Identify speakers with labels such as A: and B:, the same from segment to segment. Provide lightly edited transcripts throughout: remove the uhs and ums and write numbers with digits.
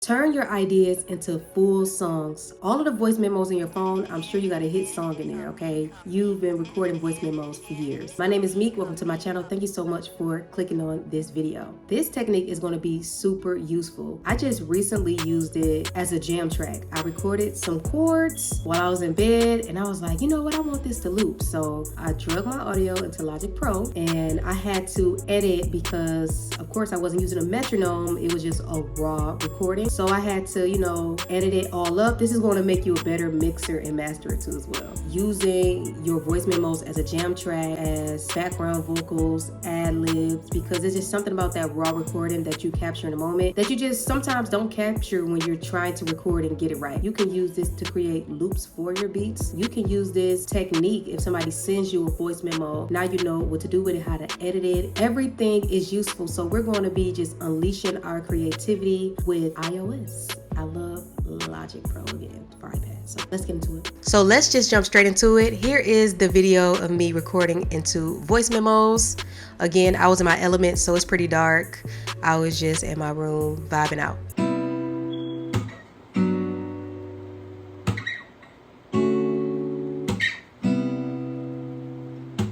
A: Turn your ideas into full songs. All of the voice memos in your phone, I'm sure you got a hit song in there, okay? You've been recording voice memos for years. My name is Meek. Welcome to my channel. Thank you so much for clicking on this video. This technique is going to be super useful. I just recently used it as a jam track. I recorded some chords while I was in bed and I was like, you know what? I want this to loop. So I drug my audio into Logic Pro and I had to edit because, of course, I wasn't using a metronome. It was just a raw recording. So I had to, edit it all up. This is going to make you a better mixer and master too as well. Using your voice memos as a jam track, as background vocals, ad-libs, because there's just something about that raw recording that you capture in a moment that you just sometimes don't capture when you're trying to record and get it right. You can use this to create loops for your beats. You can use this technique if somebody sends you a voice memo. Now you know what to do with it, how to edit it. Everything is useful. So we're going to be just unleashing our creativity with iOS. I love Logic Pro again for iPad. So let's get into it. So let's just jump straight into it. Here is the video of me recording into voice memos. Again, I was in my element, so it's pretty dark. I was just in my room vibing out.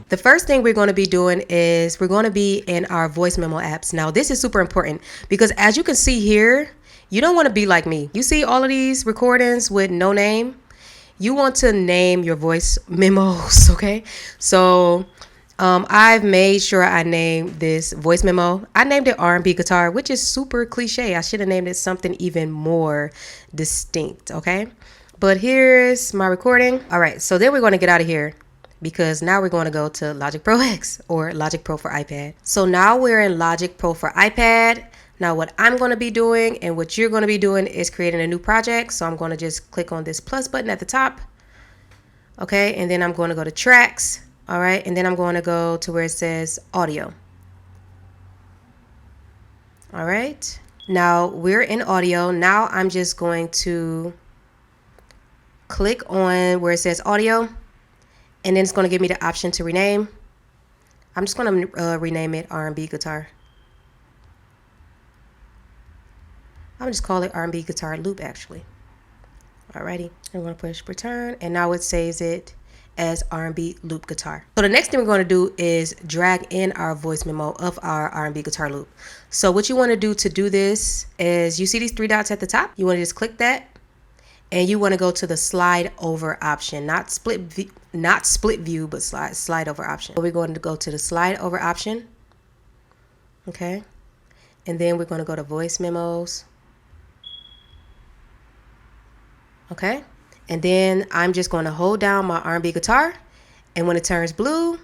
A: The first thing we're going to be doing is we're going to be in our voice memo apps. Now, this is super important because as you can see here, you don't want to be like me. You see all of these recordings with no name? You want to name your voice memos, okay? So I've made sure I named this voice memo. I named it R&B guitar, which is super cliche. I should have named it something even more distinct, okay? But here's my recording. All right, so then we're going to get out of here, because now we're going to go to Logic Pro X or Logic Pro for iPad. So now we're in Logic Pro for iPad. Now what I'm going to be doing and what you're going to be doing is creating a new project. So I'm going to just click on this plus button at the top. Okay, and then I'm going to go to tracks. All right, and then I'm going to go to where it says audio. All right, now we're in audio. Now I'm just going to click on where it says audio. And then it's going to give me the option to rename. I'm just going to rename it R&B guitar. I'm just call it R&B guitar loop actually. Alrighty, I'm going to push return and now it saves it as R&B loop guitar. So the next thing we're going to do is drag in our voice memo of our R&B guitar loop. So what you want to do this is you see these three dots at the top. You want to just click that. And you want to go to the slide over option, not split view, but slide over option. So we're going to go to the slide over option. Okay. And then we're going to go to voice memos. Okay. And then I'm just going to hold down my R&B guitar. And when it turns blue,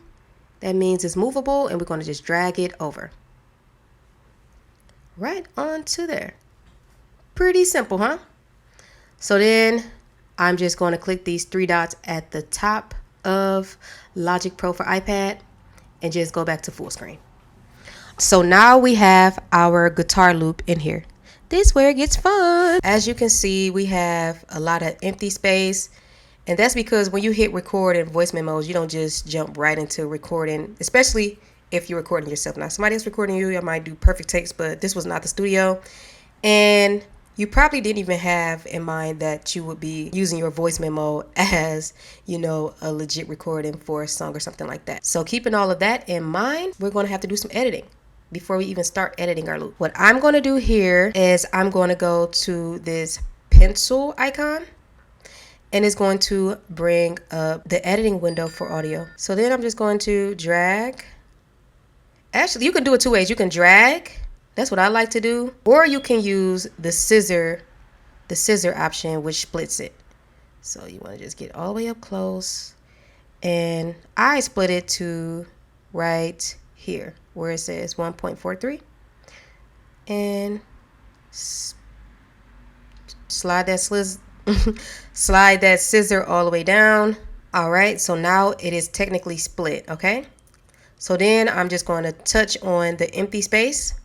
A: that means it's movable. And we're going to just drag it over. Right onto there. Pretty simple, huh? So then I'm just going to click these three dots at the top of Logic Pro for iPad and just go back to full screen. So now we have our guitar loop in here. This is where it gets fun. As you can see, we have a lot of empty space. And that's because when you hit record in voice memos, you don't just jump right into recording, especially if you're recording yourself. Now, somebody else recording you, I might do perfect takes, but this was not the studio. And you probably didn't even have in mind that you would be using your voice memo as, a legit recording for a song or something like that. So keeping all of that in mind, we're going to have to do some editing before we even start editing our loop. What I'm going to do here is I'm going to go to this pencil icon and it's going to bring up the editing window for audio. So then I'm just going to drag. Actually, you can do it two ways. You can drag. That's what I like to do. Or you can use the scissor option, which splits it. So you want to just get all the way up close. And I split it to right here where it says 1.43. And slide that scissor all the way down. All right, so now it is technically split, okay? So then I'm just going to touch on the empty space.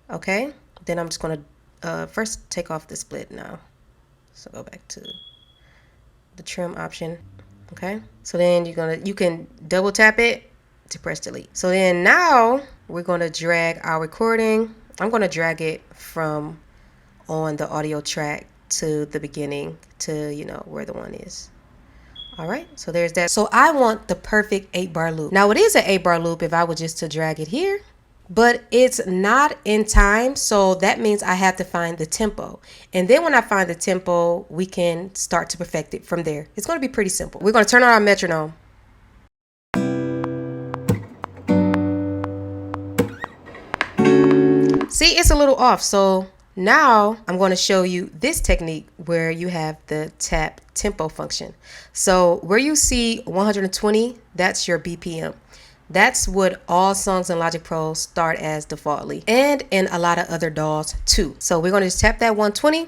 A: Okay, then I'm just going to first take off the split now. So go back to the trim option. Okay, so then you can double tap it to press delete. So then now we're going to drag our recording. I'm going to drag it from on the audio track to the beginning to, you know, where the one is. All right, so there's that. So I want the perfect 8-bar loop. Now it is an 8-bar loop if I were just to drag it here, but it's not in time. So that means I have to find the tempo. And then when I find the tempo, we can start to perfect it from there. It's gonna be pretty simple. We're gonna turn on our metronome. See, it's a little off. So now I'm going to show you this technique where you have the tap tempo function. So where you see 120, that's your BPM. That's what all songs in Logic Pro start as defaultly, and in a lot of other DAWs too. So we're going to just tap that 120,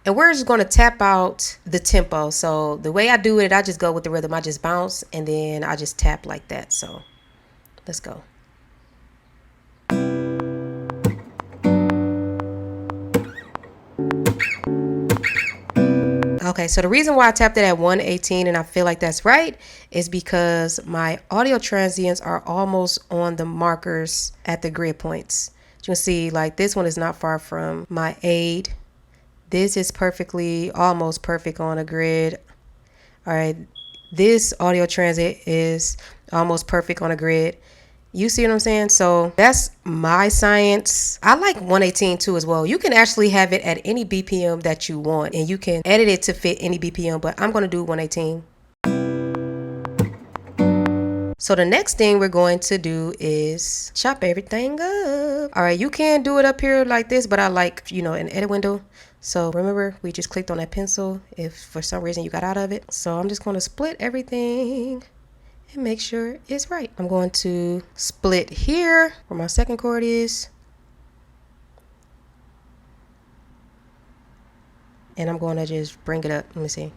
A: and we're just going to tap out the tempo. So the way I do it, I just go with the rhythm. I just bounce and then I just tap like that. So let's go. Okay, so the reason why I tapped it at 118 and I feel like that's right is because my audio transients are almost on the markers at the grid points. You can see like this one is not far from my aid. This is perfectly, almost perfect on a grid. All right, this audio transient is almost perfect on a grid. You see what I'm saying? So that's my science. I like 118 too as well. You can actually have it at any BPM that you want, and you can edit it to fit any BPM, but I'm going to do 118. So the next thing we're going to do is chop everything up. All right, you can do it up here like this, but I like, you know, an edit window. So remember, we just clicked on that pencil if for some reason you got out of it. So I'm just going to split everything and make sure it's right. I'm going to split here where my second chord is. And I'm going to just bring it up. Let me see.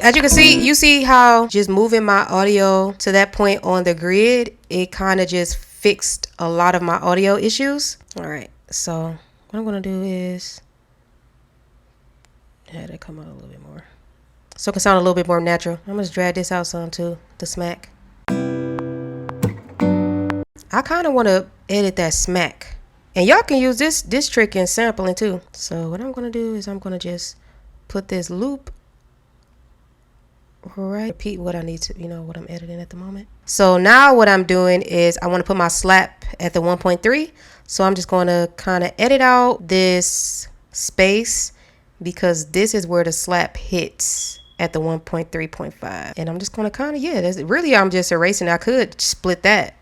A: As you can see, you see how just moving my audio to that point on the grid, it kind of just fixed a lot of my audio issues. All right, so what I'm gonna do is have it come out a little bit more, so it can sound a little bit more natural. I'm gonna drag this out some to the smack. I kind of want to edit that smack, and y'all can use this trick in sampling too. So what I'm gonna do is I'm gonna just put this loop right, repeat what I need to, you know, what I'm editing at the moment. So now what I'm doing is I want to put my slap at the 1.3. So I'm just going to kind of edit out this space because this is where the slap hits at the 1.3.5. And I'm just going to kind of, yeah, that's really, I'm just erasing. I could split that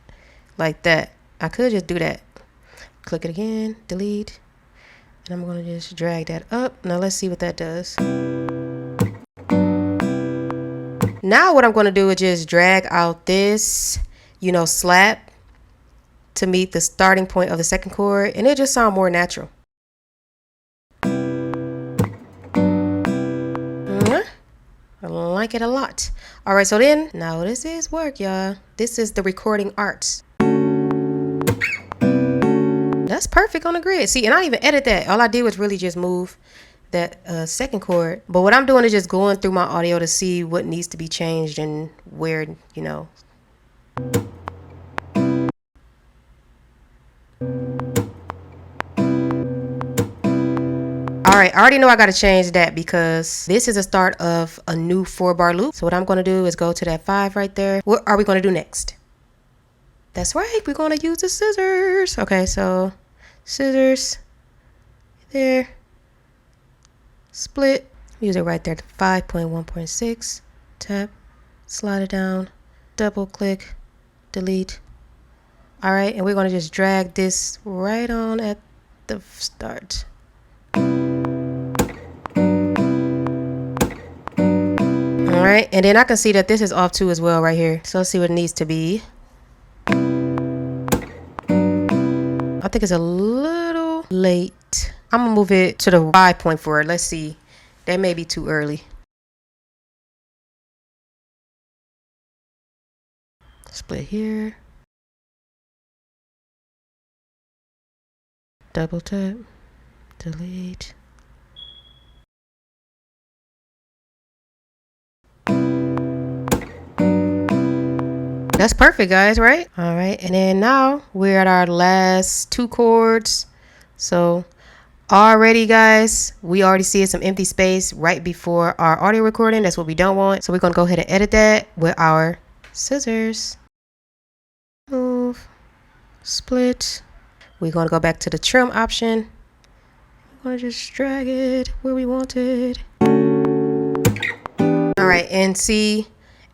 A: like that. I could just do that. Click it again, delete. And I'm going to just drag that up. Now let's see what that does. Now what I'm going to do is just drag out this, you know, slap to meet the starting point of the second chord, and it just sound more natural. I like it a lot. All right, so then now this is work, y'all. This is the recording arts. That's perfect on the grid. See, and I didn't even edit that. All I did was really just move that second chord. But what I'm doing is just going through my audio to see what needs to be changed and where, you know. All right, I already know I got to change that because this is the start of a new 4-bar loop. So what I'm going to do is go to that 5 right there. What are we going to do next? That's right, we're going to use the scissors. Okay, so scissors there. Split, use it right there, 5.1.6, tap, slide it down, double click, delete. All right, and we're going to just drag this right on at the start. All right, and then I can see that this is off too as well right here. So let's see what it needs to be. I think it's a little late. I'm gonna move it to the 5.4. Let's see. That may be too early. Split here. double tap, delete. That's perfect, guys, right? All right, and then now we're at our last 2 chords. So already, guys, we already see some empty space right before our audio recording. That's what we don't want. So we're gonna go ahead and edit that with our scissors. Move, split. We're gonna go back to the trim option. We're gonna just drag it where we want it. All right, and see,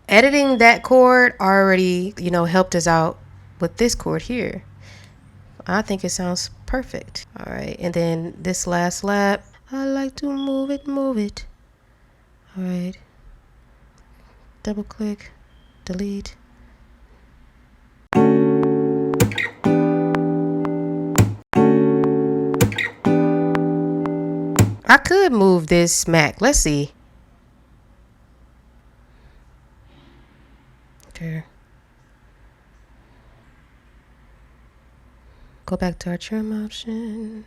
A: editing that chord already, helped us out with this chord here. I think it sounds perfect. All right, and then this last lap, I like to move it. All right, double click, delete. I could move this smack. Let's see. Okay. Go back to our trim option.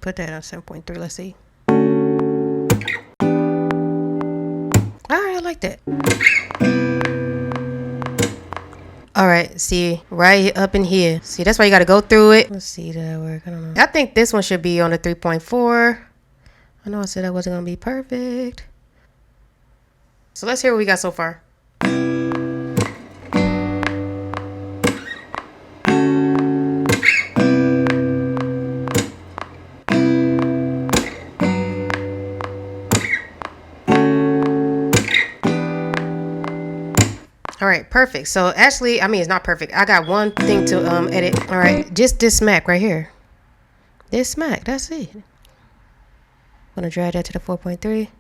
A: Put that on 7.3. Let's see. All right, I like that. All right, see, right up in here. See, that's why you got to go through it. Let's see, did that work? I don't know. I think this one should be on the 3.4. I know I said that wasn't going to be perfect. So let's hear what we got so far. All right, perfect. So actually, I mean, it's not perfect. I got one thing to edit. All right, just this smack right here. This smack, that's it. I'm gonna drag that to the 4.3.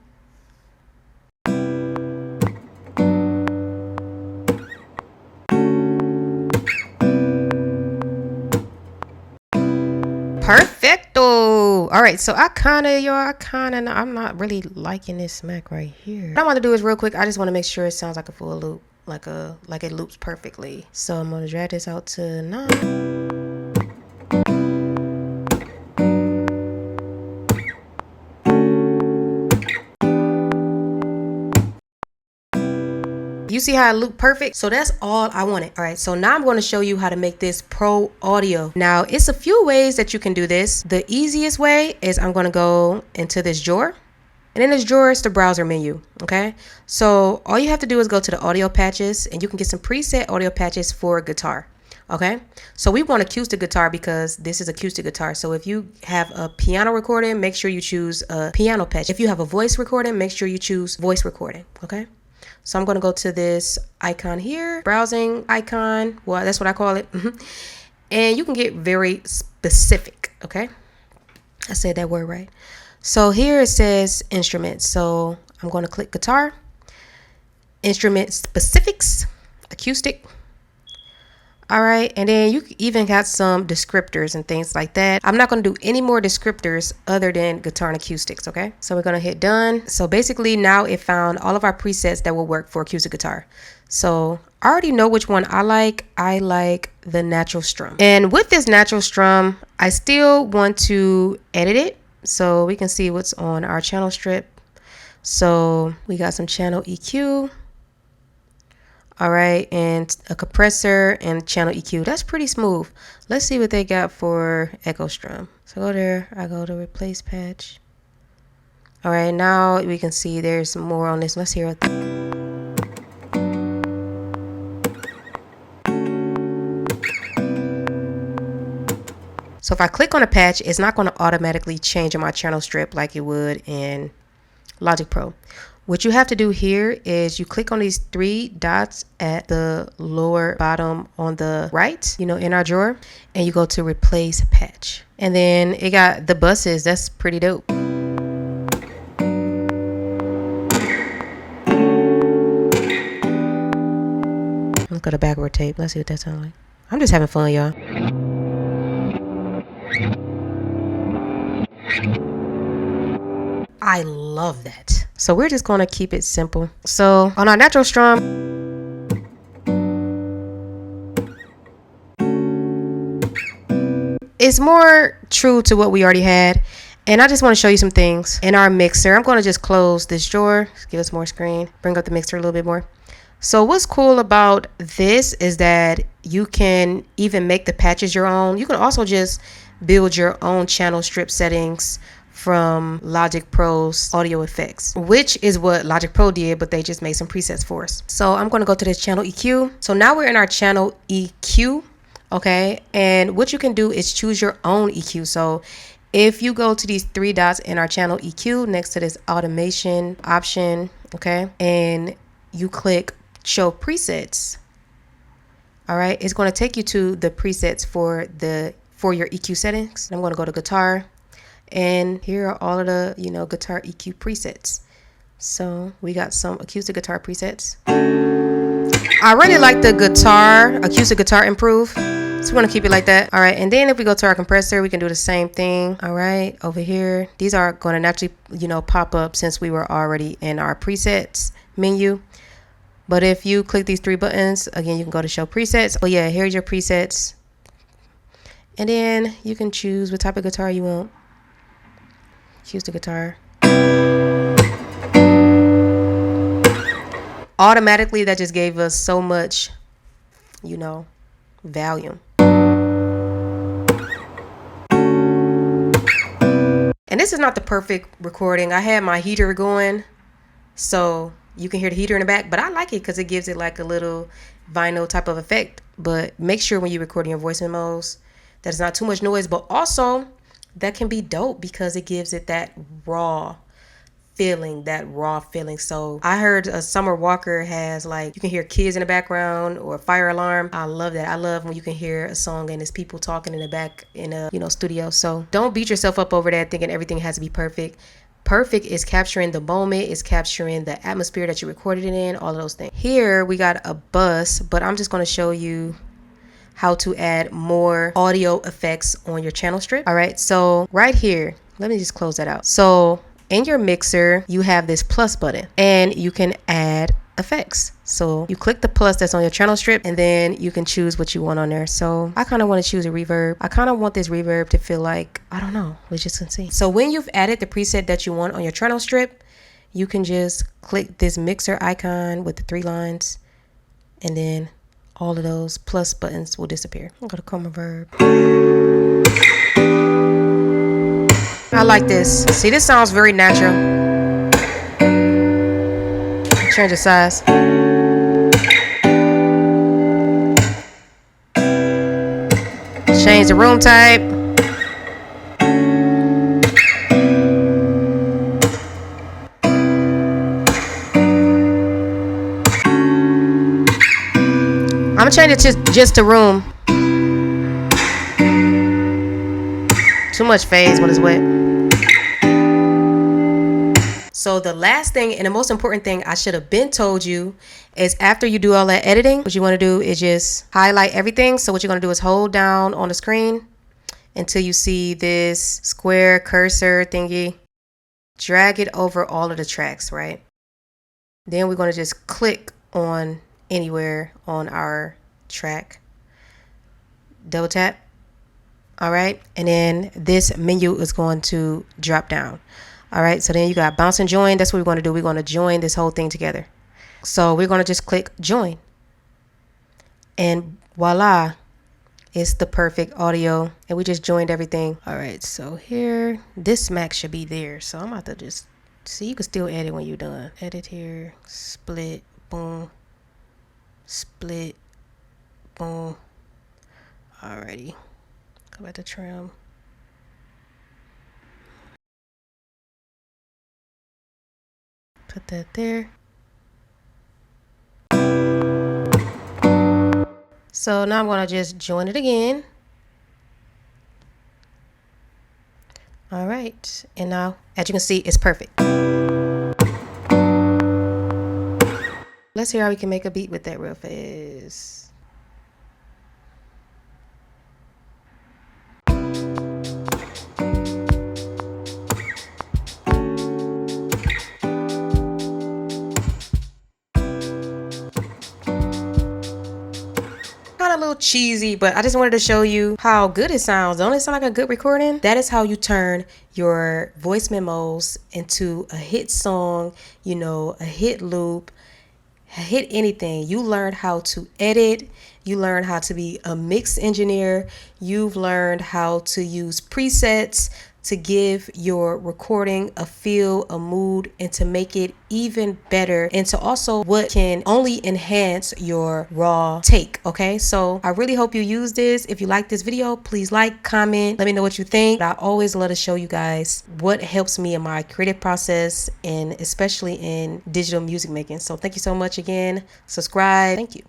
A: Perfecto. All right, so I'm not really liking this smack right here. What I want to do is real quick, I just want to make sure it sounds like a full loop, like it loops perfectly. So I'm gonna drag this out to 9. You see how it looped perfect? So that's all I wanted. All right, so now I'm going to show you how to make this pro audio. Now, it's a few ways that you can do this. The easiest way is I'm going to go into this drawer. And in this drawer is the browser menu, okay? So all you have to do is go to the audio patches, and you can get some preset audio patches for guitar, okay? So we want acoustic guitar because this is acoustic guitar. So if you have a piano recording, make sure you choose a piano patch. If you have a voice recording, make sure you choose voice recording, okay? So I'm going to go to this icon here, browsing icon. Well, that's what I call it. And you can get very specific, okay? I said that word right. So here it says instruments. So I'm going to click guitar, instrument specifics, acoustic. All right, and then you even got some descriptors and things like that. I'm not going to do any more descriptors other than guitar and acoustics, okay? So we're going to hit done. So basically now it found all of our presets that will work for acoustic guitar. So I already know which one I like. I like the natural strum. And with this natural strum, I still want to edit it so we can see what's on our channel strip. So we got some channel EQ. All right, and a compressor and channel EQ. That's pretty smooth. Let's see what they got for echo strum. So go there, I go to replace patch. All right, now we can see there's some more on this. Let's hear it. So if I click on a patch, it's not going to automatically change in my channel strip like it would in Logic Pro. What you have to do here is you click on these 3 dots at the lower bottom on the right, in our drawer, and you go to replace patch. And then it got the buses. That's pretty dope. Let's go to backward tape. Let's see what that sounds like. I'm just having fun, y'all. I love that. So we're just going to keep it simple. So on our natural strum, it's more true to what we already had. And I just want to show you some things in our mixer. I'm going to just close this drawer, give us more screen, bring up the mixer a little bit more. So what's cool about this is that you can even make the patches your own. You can also just build your own channel strip settings from Logic Pro's audio effects, which is what Logic Pro did, but they just made some presets for us. So I'm going to go to this channel EQ. So now we're in our channel EQ. Okay, and what you can do is choose your own EQ. So if you go to these three dots in our channel EQ next to this automation option, okay, and you click show presets, all right, it's going to take you to the presets for your EQ settings. I'm going to go to guitar, and here are all of the guitar EQ presets. So we got some acoustic guitar presets. I really like the acoustic guitar improve. So we're going to keep it like that. All right. And then if we go to our compressor, we can do the same thing. All right. Over here, these are going to naturally, pop up since we were already in our presets menu. But if you click these three buttons, again, you can go to show presets. Oh yeah, here's your presets. And then you can choose what type of guitar you want. Choose the guitar. Automatically, that just gave us so much, volume. And this is not the perfect recording. I had my heater going, so you can hear the heater in the back, but I like it because it gives it like a little vinyl type of effect. But make sure when you're recording your voice memos that it's not too much noise, but also that can be dope because it gives it that raw feeling. So I heard Summer Walker has you can hear kids in the background or a fire alarm. I love that. I love when you can hear a song and there's people talking in the back in a studio. So don't beat yourself up over that thinking everything has to be perfect. Perfect is capturing the moment, is capturing the atmosphere that you recorded it in, all of those things. Here we got a bus, but I'm just going to show you how to add more audio effects on your channel strip. All right, so right here, let me just close that out. So in your mixer, you have this plus button and you can add effects. So you click the plus that's on your channel strip and then you can choose what you want on there. So I kind of want to choose a reverb. I kind of want this reverb to feel like, I don't know, we just can see. So when you've added the preset that you want on your channel strip, you can just click this mixer icon with the three lines and then all of those plus buttons will disappear. I'm going to call reverb. I like this. See, this sounds very natural. Change the size. Change the room type. I'm gonna change it to just the room. Too much phase when it's wet. So the last thing and the most important thing I should have been told you is after you do all that editing, what you want to do is just highlight everything. So what you're going to do is hold down on the screen until you see this square cursor thingy. Drag it over all of the tracks, right? Then we're going to just click on anywhere on our track. Double tap. All right. And then this menu is going to drop down. All right, so then you got bounce and join. That's what we're going to do. We're going to join this whole thing together. So we're going to just click join. And voila, it's the perfect audio. And we just joined everything. All right, so here, this max should be there. So I'm about to just, see, you can still edit when you're done. Edit here, split, boom, split, boom. Alrighty, go back to trim. Put that there. So now I'm going to just join it again. All right. And now, as you can see, it's perfect. Let's see how we can make a beat with that real fast. cheesy, but I just wanted to show you how good it sounds. Don't it sound like a good recording? That is how you turn your voice memos into a hit song, you know, a hit loop, a hit anything. You learned how to edit. You learned how to be a mix engineer. You've learned how to use presets to give your recording a feel, a mood, and to make it even better, and to also what can only enhance your raw take. Okay, so I really hope you use this. If you like this video, please like, comment, let me know what you think. I always love to show you guys what helps me in my creative process, and especially in digital music making. So thank you so much again. Subscribe. Thank you.